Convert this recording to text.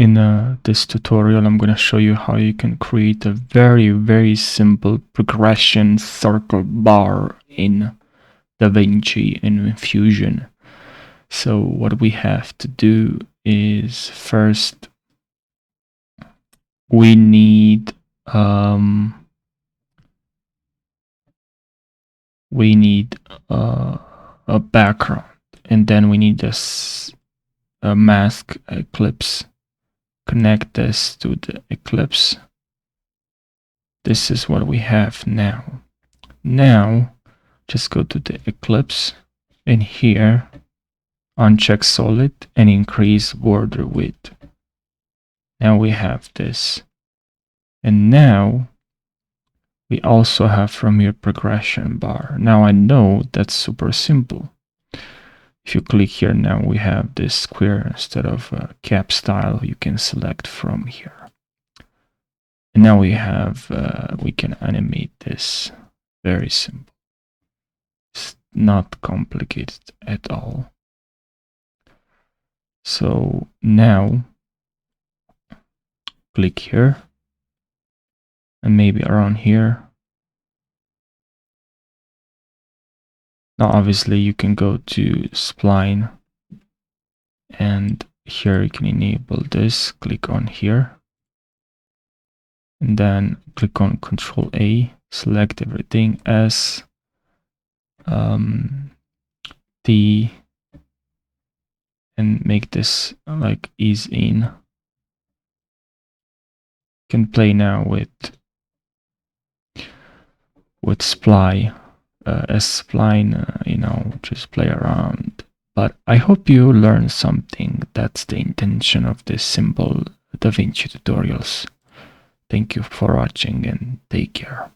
In this tutorial, I'm going to show you how you can create a very simple progression circle bar in Davinci in Fusion. So what we have to do is first we need a background, and then we need a mask eclipse. Connect this to the eclipse. This is what we have now. Now, just go to the eclipse, and here, uncheck solid and increase border width. Now we have this. And now, we also have from here progression bar. Now I know that's super simple. If you click here now, we have this square instead of cap style you can select from here. And now we have, we can animate this. Very simple. It's not complicated at all. So now, click here, and maybe around here. Now obviously you can go to spline, and here you can enable this, click on here, and then click on Control A, select everything as T, and make this like ease in. You can play now with spline, spline, you know, just play around. But I hope you learned something. That's the intention of this simple Davinci tutorials. Thank you for watching and take care.